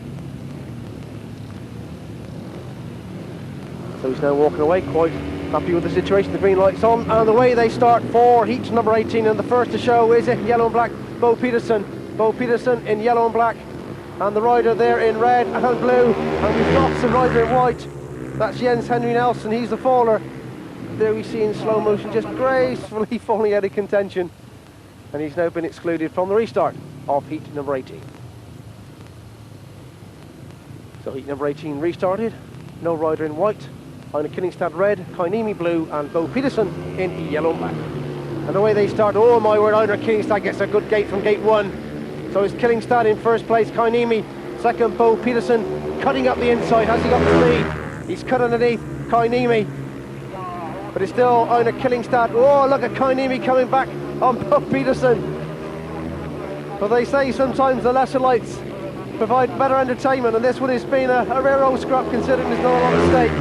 Speaker 1: So he's now walking away, quite happy with the situation. The green light's on, and the way they start for heat number 18, and the first to show is in yellow and black, Bo Pedersen. Bo Pedersen in yellow and black, and the rider there in red and blue, and we've got some rider in white. That's Jens Henry Nielsen, he's the faller. There we see in slow motion, just gracefully falling out of contention, and he's now been excluded from the restart of heat number 18. So heat number 18 restarted, no rider in white, Einar Killingstad red, Kai Niemi blue, and Bo Pedersen in yellow and black. And the way they start, oh my word, Einar Killingstad gets a good gate from gate 1. So it's Killingstad in first place, Kai Niemi second, Bo Pedersen cutting up the inside. Has he got the speed? He's cut underneath Kai Niemi. But it's still Einar Killingstad. Oh, look at Kai Niemi coming back on Bo Pedersen. But they say sometimes the lesser lights provide better entertainment, and this one has been a rare old scrap considering there's not a lot at stake.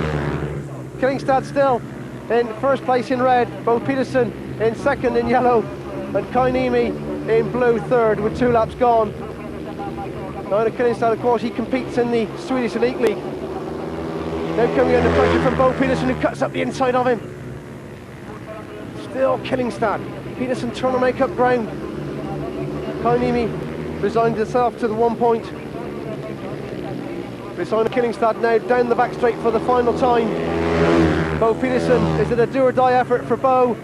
Speaker 1: Killingstad still in first place in red, Bo Peterson in second in yellow, and Koinimi in blue third with 2 laps gone. Now Killingstad, of course, he competes in the Swedish Elite League. Now coming under pressure from Bo Peterson, who cuts up the inside of him. Still Killingstad. Peterson trying to make up ground. Koinimi resigned himself to the 1 point. Beside Killingstad now down the back straight for the final time. Bo Peterson, is it a do or die effort for Bo?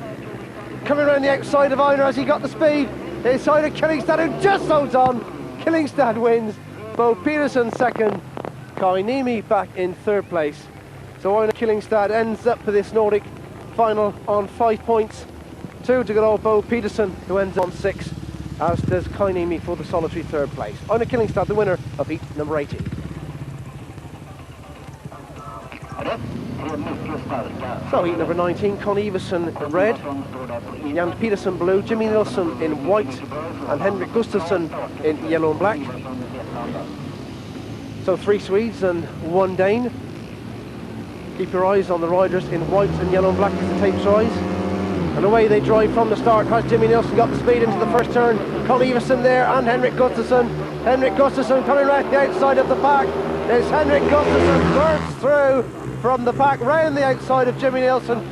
Speaker 1: Coming around the outside of Einar as he got the speed. Inside of Killingstad, who just holds on. Killingstad wins. Bo Peterson second. Koinimi back in third place. So Einar Killingstad ends up for this Nordic final on 5 points. 2 to good old Bo Peterson, who ends on 6, as does Koinimi for the solitary third place. Einar Killingstad, the winner of heat number 18. So heat number 19, Con Iversen red, Jan Peterson blue, Jimmy Nilsson in white, and Henrik Gustafsson in yellow and black. So 3 Swedes and 1 Dane. Keep your eyes on the riders in white and yellow and black as the tapes rise. And away they drive from the start. Has Jimmy Nilsson got the speed into the first turn? Con Iversen there and Henrik Gustafsson. Henrik Gustafsson coming right the outside of the pack. It's Henrik Gustafsson bursts through from the pack round the outside of Jimmy Nilsson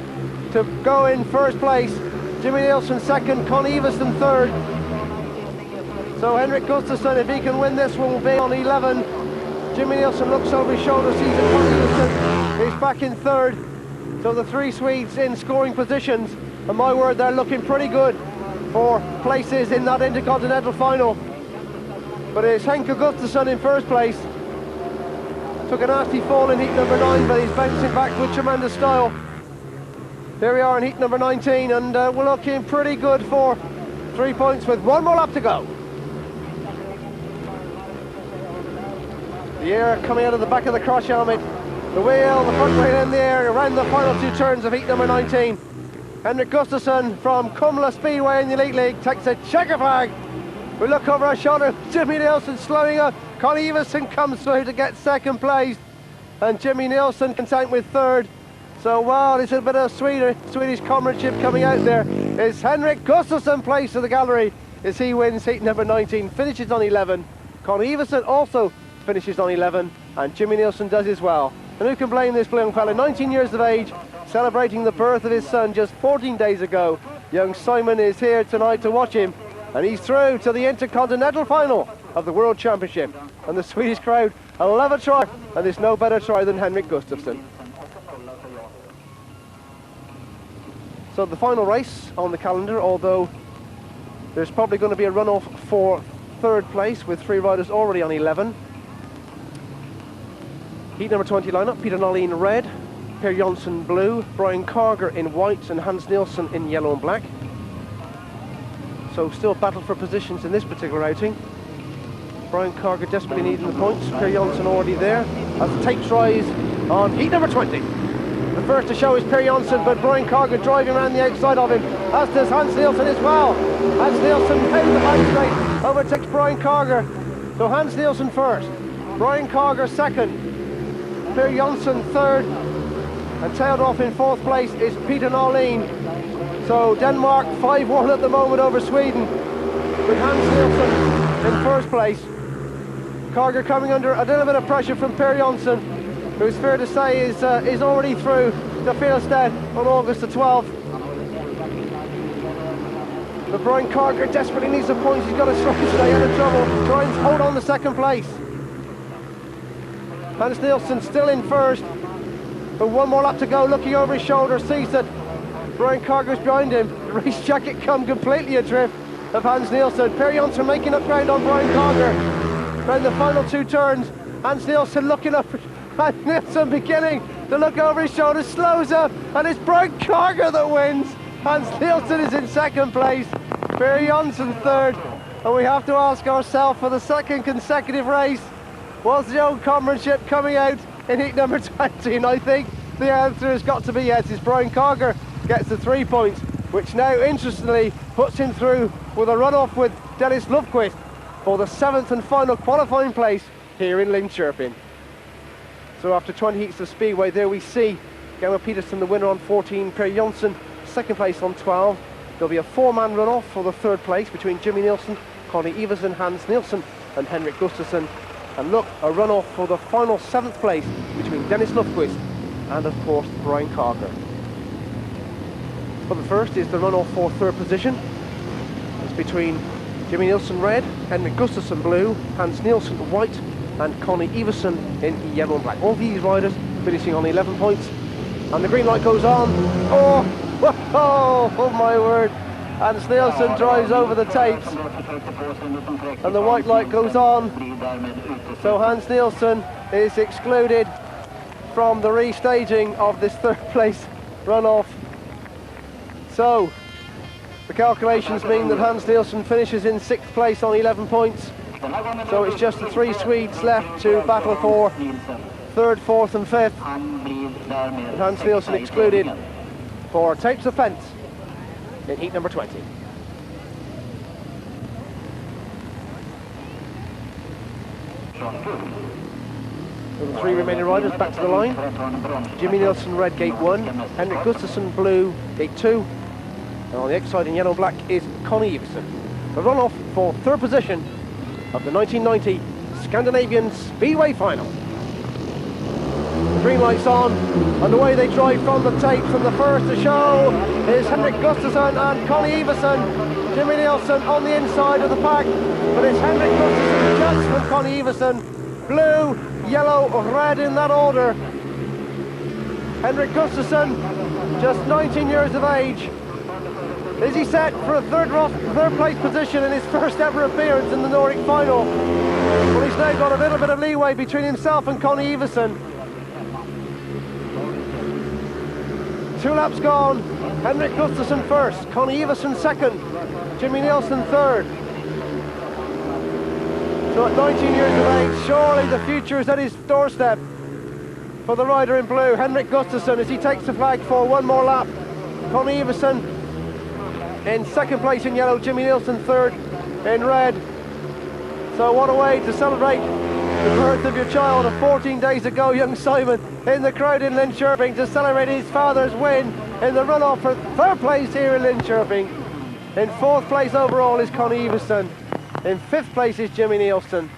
Speaker 1: to go in first place. Jimmy Nilsson second, Con Iversen third. So Henrik Gustafsson, if he can win this one, will be on 11. Jimmy Nilsson looks over his shoulder, sees that Con Iversen is back in third. So the 3 Swedes in scoring positions, and my word, they're looking pretty good for places in that Intercontinental final. But it's Henrik Gustafsson in first place. Took a nasty fall in heat number 9, but he's bouncing back with tremendous style. Here we are in heat number 19, and we're looking pretty good for 3 points with 1 more lap to go. The air coming out of the back of the cross helmet. The wheel, the front wheel in the air around the final 2 turns of heat number 19. Henrik Gustafsson from Kumla Speedway in the Elite League takes a checker flag. We look over our shoulder, Jimmy Nilsson slowing up. Con Iversen comes through to get second place, and Jimmy Nilsson content with third. So wow, there's a bit of Swedish comradeship coming out there. It's Henrik Gustafsson place to the gallery as he wins heat number 19, finishes on 11. Con Iversen also finishes on 11, and Jimmy Nilsson does as well. And who can blame this young fella, 19 years of age, celebrating the birth of his son just 14 days ago. Young Simon is here tonight to watch him, and he's through to the Intercontinental final of the World Championship. And the Swedish crowd love a try, and there's no better try than Henrik Gustafsson. So the final race on the calendar, although there's probably going to be a runoff for third place with 3 riders already on 11. Heat number 20 lineup, Peter Nolin red, Per Jonsson blue, Brian Carger in white, and Hans Nilsson in yellow and black. So still battle for positions in this particular outing. Brian Carger desperately needing the points, Per Jonsson already there. As the tapes rise on heat number 20. The first to show is Per Jonsson, but Brian Carger driving around the outside of him, as does Hans Nilsson as well. Hans Nilsson round the back straight, overtakes Brian Carger. So Hans Nilsson first, Brian Carger second, Per Jonsson third, and tailed off in fourth place is Peter Nolin. So Denmark 5-1 at the moment over Sweden, with Hans Nilsson in first place. Carger coming under a little bit of pressure from Per Jonsson, who is fair to say is already through to Fjelstad on August the 12th. But Brian Carger desperately needs the points. He's got to try to stay out of trouble. Trying to hold on to second place. Hans Nilsson still in first, but 1 more lap to go. Looking over his shoulder, sees that Brian Carger's behind him. The race jacket come completely adrift of Hans Nilsson. Per Jonsson making up ground on Brian Carger around the final 2 turns. Hans Nilsson looking up, Hans Nilsson beginning to look over his shoulder, slows up, and it's Brian Carger that wins. Hans Nilsson is in second place, Per Jonsson third, and we have to ask ourselves for the second consecutive race, was the old comradeship coming out in heat number 20? And I think the answer has got to be yes. It's Brian Carger gets the 3 points, which now interestingly puts him through with a runoff with Dennis Lundqvist for the 7th and final qualifying place here in Linköping. So after 20 heats of Speedway, there we see Gano Peterson, the winner on 14, Per Jonsson, second place on 12. There'll be a 4-man runoff for the 3rd place between Jimmy Nilsson, Connie Iversen, Hans Nielsen and Henrik Gustafsson. And look, a runoff for the final 7th place between Dennis Lundqvist and, of course, Brian Carger. But the first is the runoff for 3rd position. It's between Jimmy Nilsson red, Henrik Gustafsson blue, Hans Nielsen white and Connie Iversen in yellow and black. All these riders finishing on 11 points. And the green light goes on. Oh my word. Hans Nielsen drives over the tapes. And the white light goes on. So Hans Nielsen is excluded from the restaging of this 3rd place runoff. So the calculations mean that Hans Nielsen finishes in 6th place on 11 points. So it's just the 3 Swedes left to battle for 3rd, 4th and 5th. And Hans Nielsen excluded for tapes offence in heat number 20. So the 3 remaining riders back to the line. Jimmy Nilsson red, gate 1. Henrik Gustafsson blue, gate 2. And on the outside in yellow and black is Connie Iversen. The runoff for 3rd position of the 1990 Scandinavian Speedway Final. The green light's on, and away they drive from the tapes, and the first to show is Henrik Gustafsson and Connie Iversen. Jimmy Nilsson on the inside of the pack, but it's Henrik Gustafsson just from Connie Iversen. Blue, yellow, red in that order. Henrik Gustafsson, just 19 years of age. Is he set for a 3rd place position in his first ever appearance in the Nordic final? Well, he's now got a little bit of leeway between himself and Connie Iversen. 2 laps gone. Henrik Gustafsson first, Connie Iversen second, Jimmy Nilsson 3rd. So at 19 years of age, surely the future is at his doorstep for the rider in blue, Henrik Gustafsson, as he takes the flag for 1 more lap. Connie Iversen in 2nd place in yellow, Jimmy Nilsson 3rd in red. So what a way to celebrate the birth of your child. 14 days ago, young Simon in the crowd in Linköping to celebrate his father's win in the runoff for 3rd place here in Linköping. In 4th place overall is Connie Iversen. In 5th place is Jimmy Nilsson.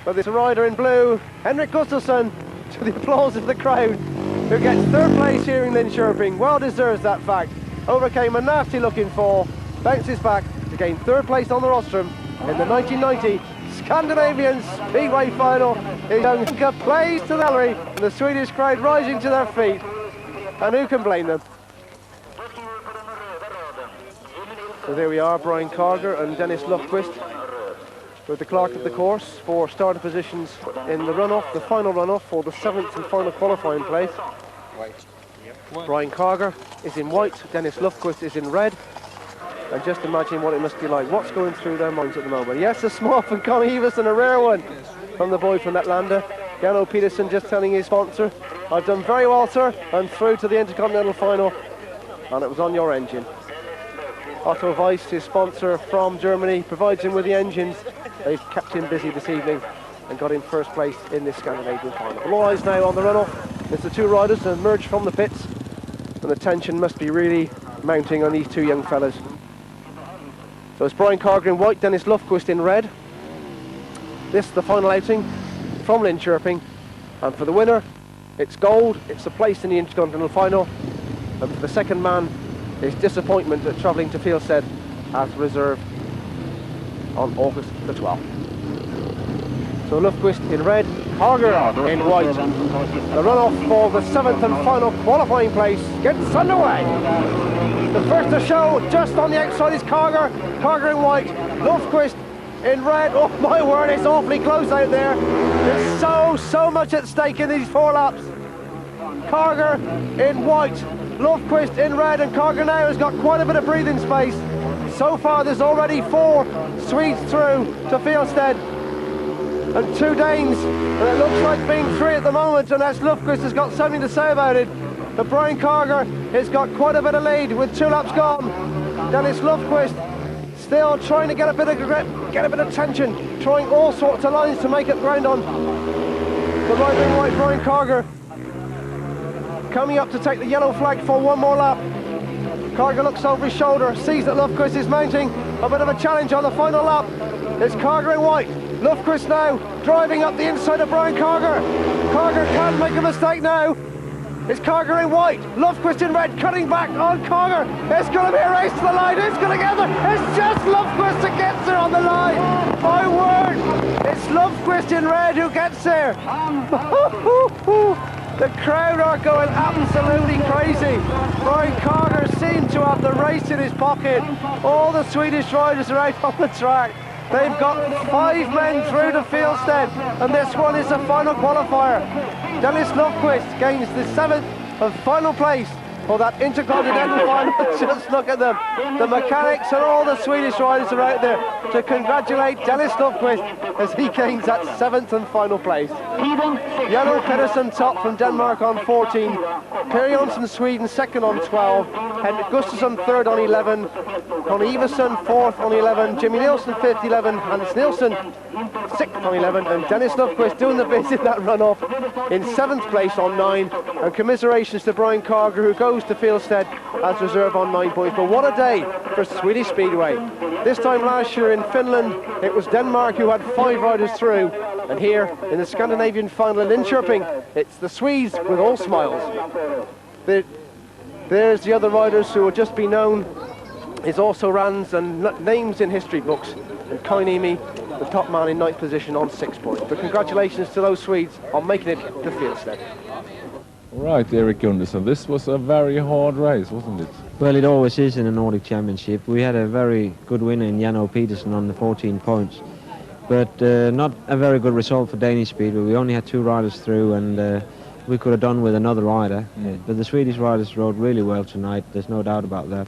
Speaker 1: But this rider in blue, Henrik Gustafsson, to the applause of the crowd, who gets 3rd place here in Linköping. Well deserves that fact. Overcame a nasty looking fall, bounces back to gain 3rd place on the rostrum in the 1990 Scandinavian Speedway Final. His young plays to the gallery, and the Swedish crowd rising to their feet. And who can blame them? So there we are, Brian Carger and Dennis Lundqvist with the clerk of the course for starting positions in the runoff, the final runoff for the 7th and final qualifying place. Brian Carger is in white, Dennis Lundqvist is in red. And just imagine what it must be like. What's going through their minds at the moment? Yes, a small from Connie Iversen, a rare one from the boy from Atlanta. Gano Peterson just telling his sponsor, I've done very well, sir. I'm through to the Intercontinental Final. And it was on your engine. Otto Weiss, his sponsor from Germany, provides him with the engines. They've kept him busy this evening and got him 1st place in this Scandinavian Final. All eyes now on the runoff. It's the 2 riders that emerge from the pits. And the tension must be really mounting on these 2 young fellas. So it's Brian Carger in white, Dennis Lundqvist in red. This the final outing from Linköping. And for the winner, it's gold, it's a place in the Intercontinental Final. And for the second man, it's disappointment at travelling to Fieldstead as reserved on August the 12th. So Lundqvist in red, Carger in white. The runoff for the 7th and final qualifying place gets underway. The first to show just on the outside is Carger. Carger in white, Lundqvist in red. Oh my word, it's awfully close out there. There's so much at stake in these 4 laps. Carger in white, Lundqvist in red, and Carger now has got quite a bit of breathing space. So far there's already 4 Swedes through to Fieldstead and 2 Danes, and it looks like being 3 at the moment, unless Lundqvist has got something to say about it. But Brian Carger has got quite a bit of lead with 2 laps gone. Dennis Lundqvist still trying to get a bit of grip, get a bit of tension, trying all sorts of lines to make up ground on. The rider in white, Brian Carger, coming up to take the yellow flag for one more lap. Carger looks over his shoulder, sees that Lundqvist is mounting a bit of a challenge on the final lap. It's Carger in white. Lundqvist now driving up the inside of Brian Carger. Carger can't make a mistake now. It's Carger in white, Lundqvist in red, cutting back on Carger. It's going to be a race to the line. Who's going to get there? It's just Lundqvist that gets there on the line. My word, it's Lundqvist in red who gets there. The crowd are going absolutely crazy. Brian Carger seems to have the race in his pocket. All the Swedish riders are out on the track. They've got 5 men through to Fieldstead, and this one is the final qualifier. Dennis Lundqvist gains the 7th and final place for that Intercontinental final. Just look at them. The mechanics and all the Swedish riders are out there to congratulate Dennis Lundqvist as he gains that 7th and final place. Jan Pedersen top from Denmark on 14. Per Jonsson Sweden second on 12. Henrik Gustafsson third on 11. Connie Iversen fourth on 11. Jimmy Nielsen fifth, 11. Hans Nielsen sixth on 11. And Dennis Lundqvist doing the bit in that runoff in 7th place on 9. And commiserations to Brian Carger, who goes to Fieldstead as reserve on 9 points. But what a day for Swedish Speedway. This time last year in Finland, it was Denmark who had 5 riders through. And here in the Scandinavian final in Linköping, it's the Swedes with all smiles. There's the other riders who will just be known as also runs and names in history books. And Koinimi, the top man in 9th position on 6 points. But congratulations to those Swedes on making it to Fieldstead.
Speaker 3: Right, Erik Gundersen, this was a very hard race, wasn't it?
Speaker 5: Well, it always is in a Nordic Championship. We had a very good winner in Jan Pedersen on the 14 points. But not a very good result for Danish Speedway. We only had 2 riders through, and we could have done with another rider. But the Swedish riders rode really well tonight, there's no doubt about that.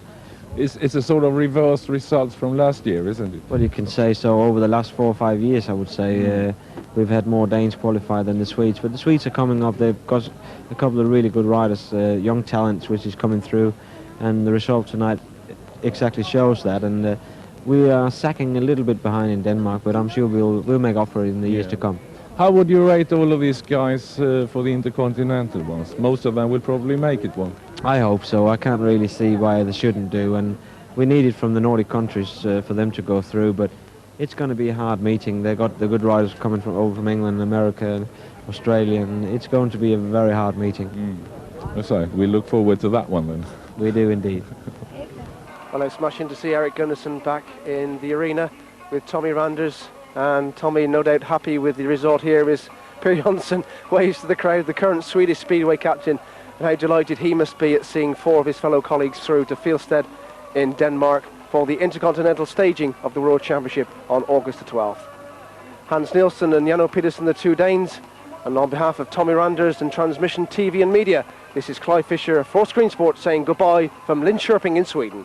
Speaker 3: It's a sort of reverse results from last year, isn't it?
Speaker 5: Well, you can say so. Over the last 4 or 5 years, I would say, we've had more Danes qualify than the Swedes. But the Swedes are coming up. They've got a couple of really good riders, young talents, which is coming through. And the result tonight exactly shows that. And we are sacking a little bit behind in Denmark, but I'm sure we'll make up for it in the years to come.
Speaker 3: How would you rate all of these guys for the Intercontinental ones? Most of them will probably make it one.
Speaker 5: I hope so. I can't really see why they shouldn't do, and we need it from the Nordic countries for them to go through, but it's going to be a hard meeting. They've got the good riders coming over from England, America, Australia, and it's going to be a very hard meeting.
Speaker 3: So we look forward to that one then.
Speaker 5: We do indeed.
Speaker 1: Well, it's smashing to see Erik Gundersen back in the arena with Tommy Randers, and Tommy no doubt happy with the result here as Per Jonsson waves to the crowd, the current Swedish Speedway captain, and how delighted he must be at seeing 4 of his fellow colleagues through to Fieldstead in Denmark for the Intercontinental staging of the World Championship on August the 12th. Hans Nielsen and Jan Pedersen, the 2 Danes, and on behalf of Tommy Randers and Transmission TV and Media, this is Clive Fisher for Screen Sports saying goodbye from Linköping in Sweden.